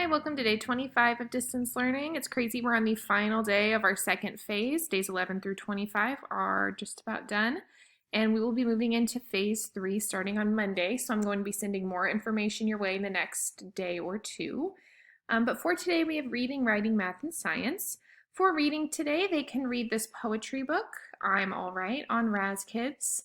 Hi, welcome to day 25 of distance learning. It's crazy, we're on the final day of our second phase. Days 11 through 25 are just about done, and we will be moving into phase 3 starting on Monday. So I'm going to be sending more information your way in the next day or two. But for today, we have reading, writing, math, and science. For reading today, they can read this poetry book, I'm All Right, on Raz Kids,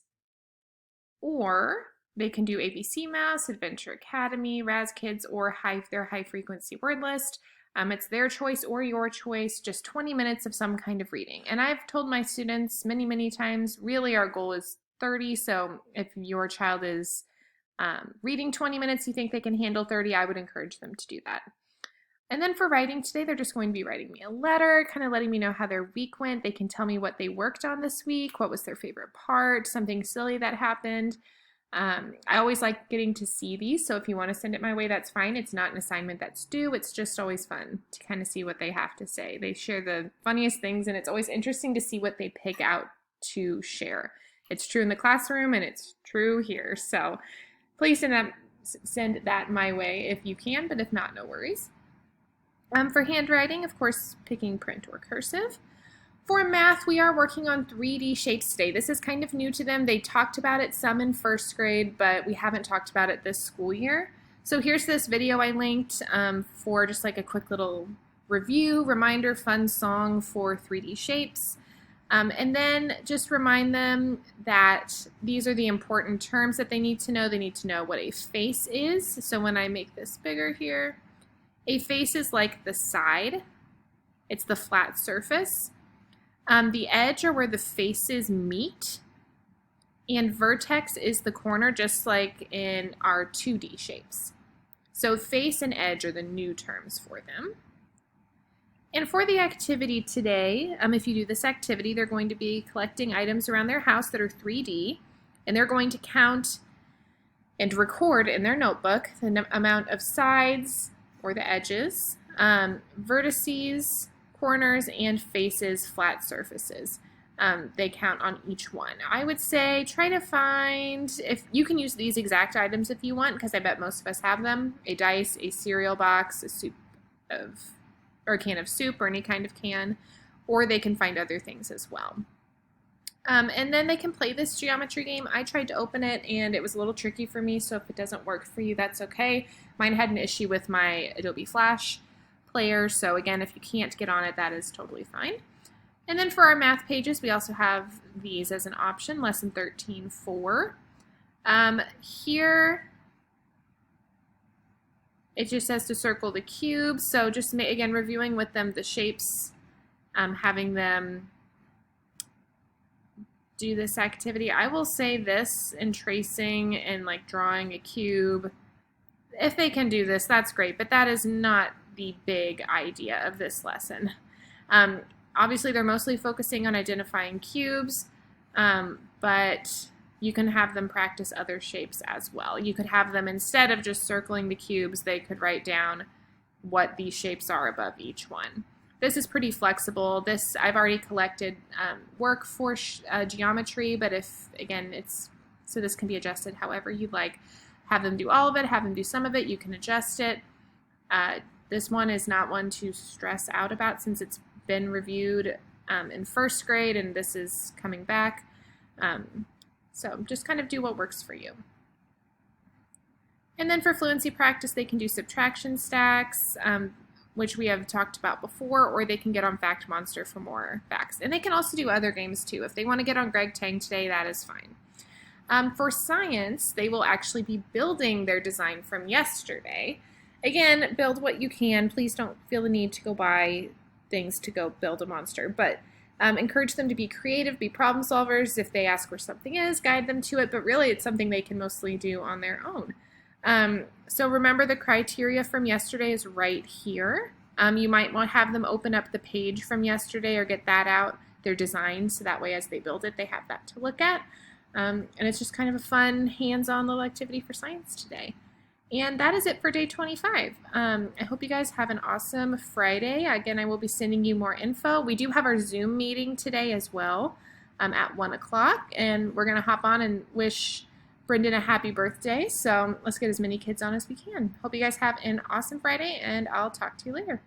or they can do ABC Mouse, Adventure Academy, Raz Kids, or their high frequency word list. It's their choice or your choice, just 20 minutes of some kind of reading. And I've told my students many times, really our goal is 30. So if your child is reading 20 minutes, you think they can handle 30, I would encourage them to do that. And then for writing today, they're just going to be writing me a letter, kind of letting me know how their week went. They can tell me what they worked on this week, what was their favorite part, something silly that happened. I always like getting to see these, so if you want to send it my way, that's fine. It's not an assignment that's due. It's just always fun to kind of see what they have to say. They share the funniest things, and it's always interesting to see what they pick out to share. It's true in the classroom, and it's true here. So please send that my way if you can, but if not, no worries. For handwriting, of course, picking print or cursive. For math, we are working on 3D shapes today. This is kind of new to them. They talked about it some in first grade, but we haven't talked about it this school year. So here's this video I linked for just like a quick little review, reminder, fun song for 3D shapes. And then just remind them that these are the important terms that they need to know. They need to know what a face is. So when I make this bigger here, a face is like the side. It's the flat surface. The edge are where the faces meet, and vertex is the corner, just like in our 2D shapes. So face and edge are the new terms for them. And for the activity today, if you do this activity, they're going to be collecting items around their house that are 3D, and they're going to count and record in their notebook the amount of sides or the edges, vertices, corners, and faces, flat surfaces. They count on each one. I would say try to find, if you can use these exact items if you want, because I bet most of us have them, a dice, a cereal box, a can of soup, or any kind of can, or they can find other things as well. And then they can play this geometry game. I tried to open it and it was a little tricky for me, so if it doesn't work for you, that's okay. Mine had an issue with my Adobe Flash player, so again, if you can't get on it, that is totally fine. And then for our math pages, we also have these as an option, lesson 13-4. Here, it just says to circle the cube, so just again, reviewing with them the shapes, having them do this activity. I will say this in tracing and like drawing a cube, if they can do this, that's great, but that is not the big idea of this lesson. Obviously, they're mostly focusing on identifying cubes, but you can have them practice other shapes as well. You could have them, instead of just circling the cubes, they could write down what these shapes are above each one. This is pretty flexible. This, I've already collected work for geometry, but if, again, so this can be adjusted however you'd like. Have them do all of it, have them do some of it, you can adjust it. This one is not one to stress out about since it's been reviewed in first grade and this is coming back. So just kind of do what works for you. And then for fluency practice, they can do subtraction stacks, which we have talked about before, or they can get on Fact Monster for more facts. And they can also do other games too. If they want to get on Greg Tang today, that is fine. For science, they will actually be building their design from yesterday. Again, build what you can. Please don't feel the need to go buy things to go build a monster, but encourage them to be creative, be problem solvers. If they ask where something is, guide them to it, but really it's something they can mostly do on their own. So remember the criteria from yesterday is right here. You might want to have them open up the page from yesterday or get that out, their design, so that way as they build it, they have that to look at. And it's just kind of a fun, hands-on little activity for science today. And that is it for day 25. I hope you guys have an awesome Friday. Again, I will be sending you more info. We do have our Zoom meeting today as well at 1 o'clock, and we're going to hop on and wish Brendan a happy birthday. So let's get as many kids on as we can. Hope you guys have an awesome Friday, and I'll talk to you later.